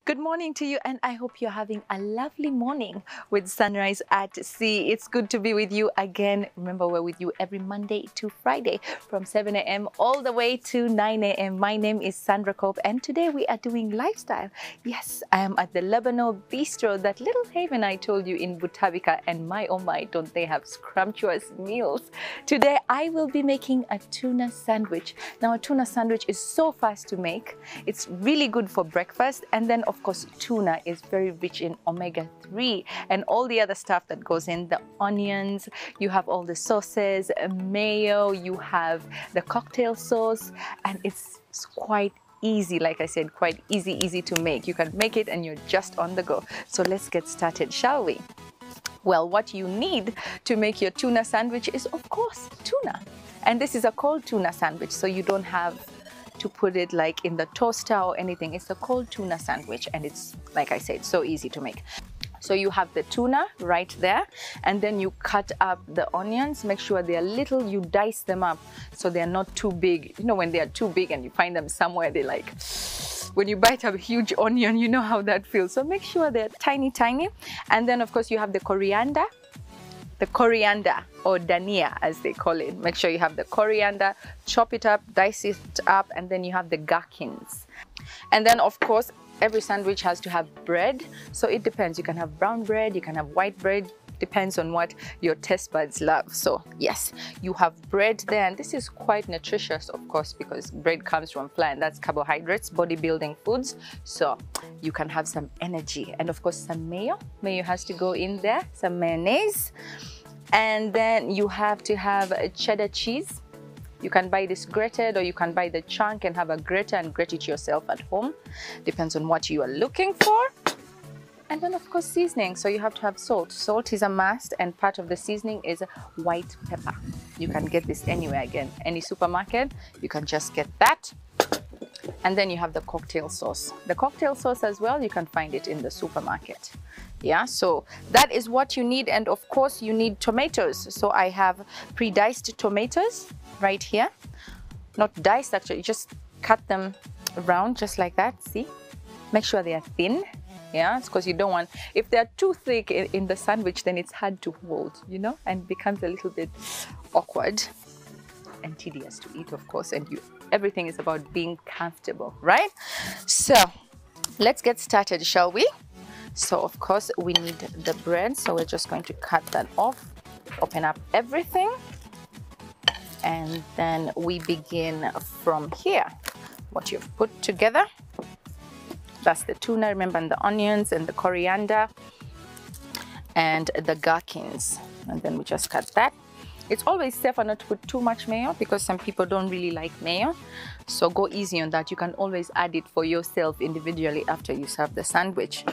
Good morning to you, and I hope you're having a lovely morning with Sunrise at Sea. It's good to be with you again. Remember, we're with you every Monday to Friday from 7 a.m. all the way to 9 a.m. My name is Sandra Cope, and today we are doing lifestyle. Yes, I am at the Lebanon Bistro, that little haven I told you in Butabika, and my oh my, don't they have scrumptious meals. Today, I will be making a tuna sandwich. Now, a tuna sandwich is so fast to make. It's really good for breakfast, and then of course, tuna is very rich in omega-3 and all the other stuff that goes in, the onions, you have all the sauces, mayo, you have the cocktail sauce, and it's quite easy. Like I said, quite easy to make. You can make it and you're just on the go. So let's get started, shall we? Well, what you need to make your tuna sandwich is, of course, tuna. And this is a cold tuna sandwich, so you don't have to put it like in the toaster or anything. It's a cold tuna sandwich, and it's, like I said, so easy to make. So you have the tuna right there, and then you cut up the onions. Make sure they're little, you dice them up so they're not too big. You know, when they are too big and you find them somewhere, they like, when you bite a huge onion, you know how that feels. So make sure they're tiny. And then of course you have the coriander or dania as they call it. Make sure you have the coriander, chop it up, dice it up, and then you have the gherkins. And then of course every sandwich has to have bread, so it depends. You can have brown bread, you can have white bread, depends on what your taste buds love. So yes, you have bread there, and this is quite nutritious, of course, because bread comes from flour, and that's carbohydrates, bodybuilding foods, so you can have some energy. And of course some mayo has to go in there, some mayonnaise, and then you have to have cheddar cheese. You can buy this grated, or you can buy the chunk and have a grater and grate it yourself at home. Depends on what you are looking for. And then of course seasoning, so you have to have salt. Salt is a must, and part of the seasoning is white pepper. You can get this anywhere, again, any supermarket, you can just get that. And then you have the cocktail sauce. The cocktail sauce as well, you can find it in the supermarket. Yeah, so that is what you need. And of course you need tomatoes. So I have pre-diced tomatoes right here. Not diced actually, just cut them around just like that, see? Make sure they are thin. Yeah, it's because you don't want, if they're too thick in the sandwich, then it's hard to hold, you know, and becomes a little bit awkward and tedious to eat, of course, and everything is about being comfortable, right? So let's get started, shall we? So of course we need the bread, so we're just going to cut that off, open up everything, and then we begin from here. What you've put together, that's the tuna, remember, and the onions and the coriander and the gherkins, and then we just cut that. It's always safer not to put too much mayo because some people don't really like mayo, so go easy on that. You can always add it for yourself individually after you serve the sandwich.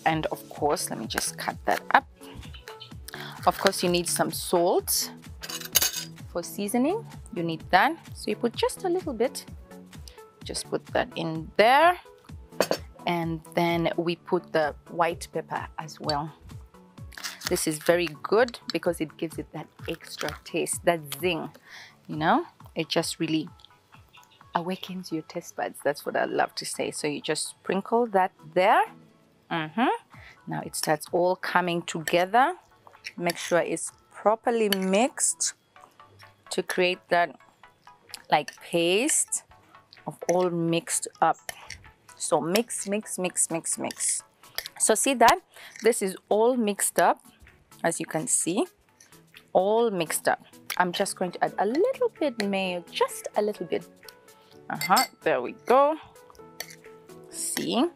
And of course, let me just cut that up. Of course, you need some salt for seasoning. You need that, so you put just a little bit. Just put that in there, and then we put the white pepper as well. This is very good because it gives it that extra taste, that zing, you know? It just really awakens your taste buds. That's what I love to say. So you just sprinkle that there. Now it starts all coming together. Make sure it's properly mixed to create that like paste of all mixed up. So mix. So see that? This is all mixed up. As you can see, all mixed up. I'm just going to add a little bit mayo, just a little bit. There we go. See?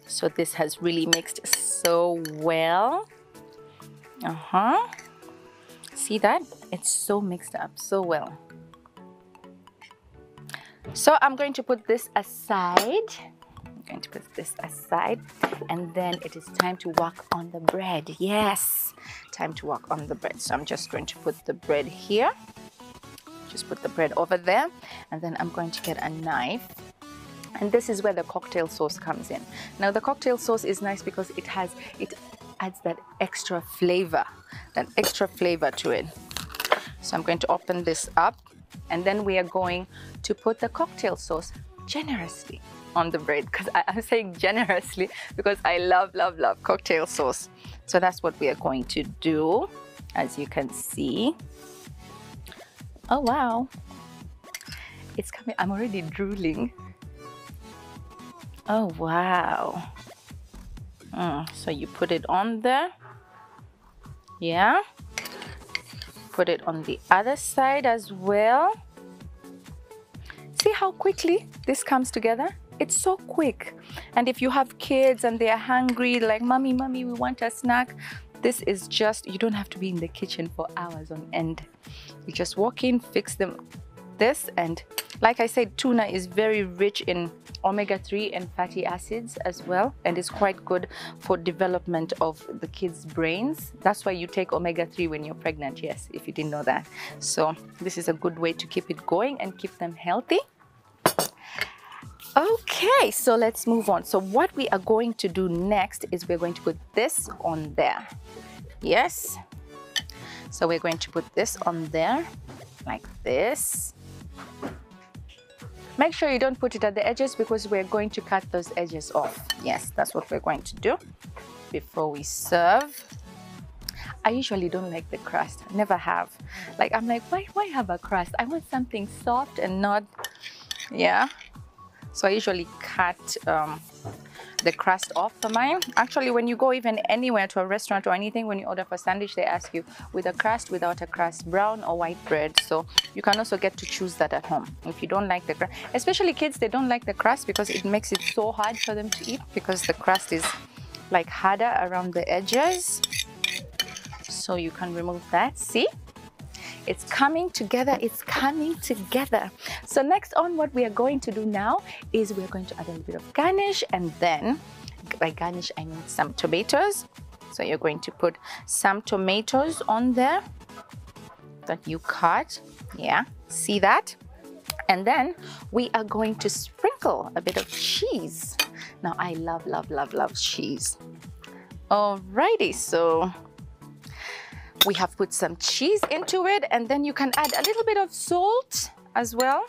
So this has really mixed so well. See that? It's so mixed up so well. So I'm going to put this aside. Going to put this aside, and then it is time to work on the bread. Yes, time to work on the bread. So I'm just going to put the bread here, just put the bread over there, and then I'm going to get a knife, and this is where the cocktail sauce comes in. Now the cocktail sauce is nice because it adds that extra flavor to it. So I'm going to open this up, and then we are going to put the cocktail sauce generously on the bread, because I'm saying generously because I love, love, love cocktail sauce. So that's what we are going to do, as you can see. Oh wow, it's coming. I'm already drooling. Oh wow. So you put it on there. Yeah, put it on the other side as well. See how quickly this comes together? It's so quick. And if you have kids and they are hungry, like, mommy, we want a snack, this is just, you don't have to be in the kitchen for hours on end. You just walk in, fix them this, and like I said, tuna is very rich in omega-3 and fatty acids as well, and it's quite good for development of the kids' brains. That's why you take omega-3 when you're pregnant, yes, if you didn't know that. So this is a good way to keep it going and keep them healthy. Okay, so let's move on. So what we are going to do next is we're going to put this on there. Yes, so we're going to put this on there like this. Make sure you don't put it at the edges because we're going to cut those edges off. Yes, that's what we're going to do before we serve. I usually don't like the crust, never have. Like, I'm like, why have a crust? I want something soft and not, yeah. So I usually cut the crust off for mine. Actually, when you go even anywhere to a restaurant or anything, when you order for sandwich, they ask you with a crust, without a crust, brown or white bread. So you can also get to choose that at home. If you don't like the crust, especially kids, they don't like the crust because it makes it so hard for them to eat, because the crust is like harder around the edges. So you can remove that. See? It's coming together, it's coming together. So next on, what we are going to do now is we're going to add a little bit of garnish, and then by garnish I mean some tomatoes. So you're going to put some tomatoes on there that you cut. Yeah, see that? And then we are going to sprinkle a bit of cheese. Now I love, love, love, love cheese. Alrighty, so we have put some cheese into it, and then you can add a little bit of salt as well,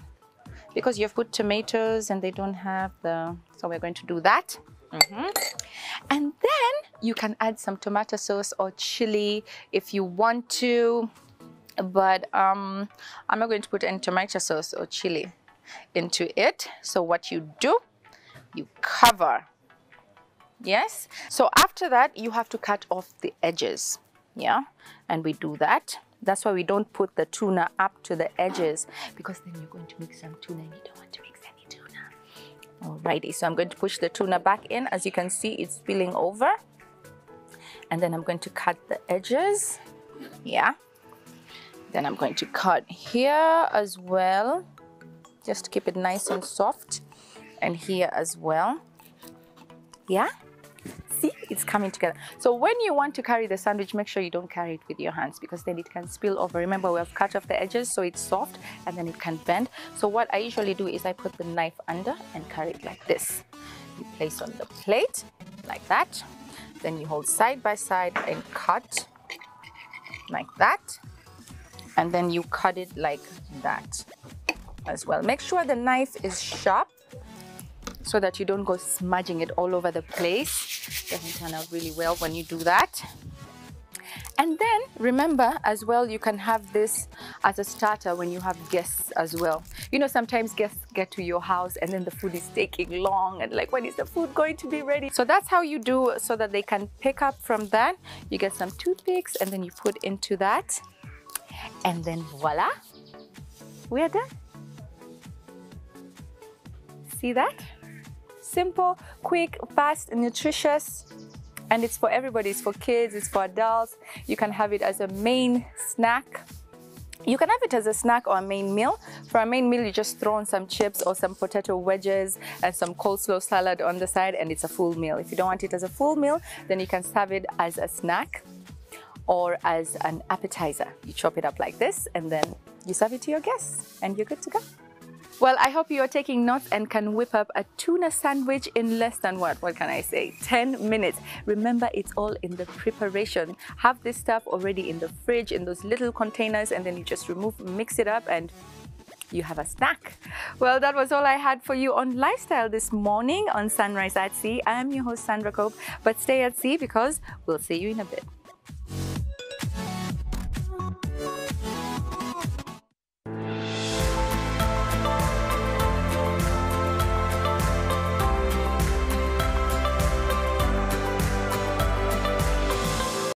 because you've put tomatoes and they don't have the, so we're going to do that. And then you can add some tomato sauce or chili if you want to, but I'm not going to put any tomato sauce or chili into it. So what you do, you cover. Yes, so after that you have to cut off the edges. Yeah, and we do that. That's why we don't put the tuna up to the edges, because then you're going to mix some tuna and you don't want to mix any tuna. Alrighty, so I'm going to push the tuna back in. As you can see, it's spilling over. And then I'm going to cut the edges. Yeah. Then I'm going to cut here as well, just to keep it nice and soft. And here as well. Yeah. See, it's coming together. So when you want to carry the sandwich, make sure you don't carry it with your hands, because then it can spill over. Remember, we have cut off the edges so it's soft and then it can bend. So what I usually do is I put the knife under and carry it like this. You place on the plate like that. Then you hold side by side and cut like that. And then you cut it like that as well. Make sure the knife is sharp so that you don't go smudging it all over the place. Doesn't turn out really well when you do that. And then remember as well, you can have this as a starter when you have guests as well. You know, sometimes guests get to your house and then the food is taking long, and like, when is the food going to be ready? So that's how you do, so that they can pick up from that. You get some toothpicks and then you put into that, and then voila, we are done. See that? Simple, quick, fast, and nutritious, and it's for everybody. It's for kids, it's for adults. You can have it as a main snack. You can have it as a snack or a main meal. For a main meal, you just throw on some chips or some potato wedges and some coleslaw salad on the side, and it's a full meal. If you don't want it as a full meal, then you can serve it as a snack or as an appetizer. You chop it up like this, and then you serve it to your guests, and you're good to go. Well, I hope you are taking notes and can whip up a tuna sandwich in less than what can I say, 10 minutes. Remember, it's all in the preparation. Have this stuff already in the fridge, in those little containers, and then you just remove, mix it up, and you have a snack. Well, that was all I had for you on lifestyle this morning on Sunrise at Sea. I am your host, Sandra Cope, but stay at sea because we'll see you in a bit.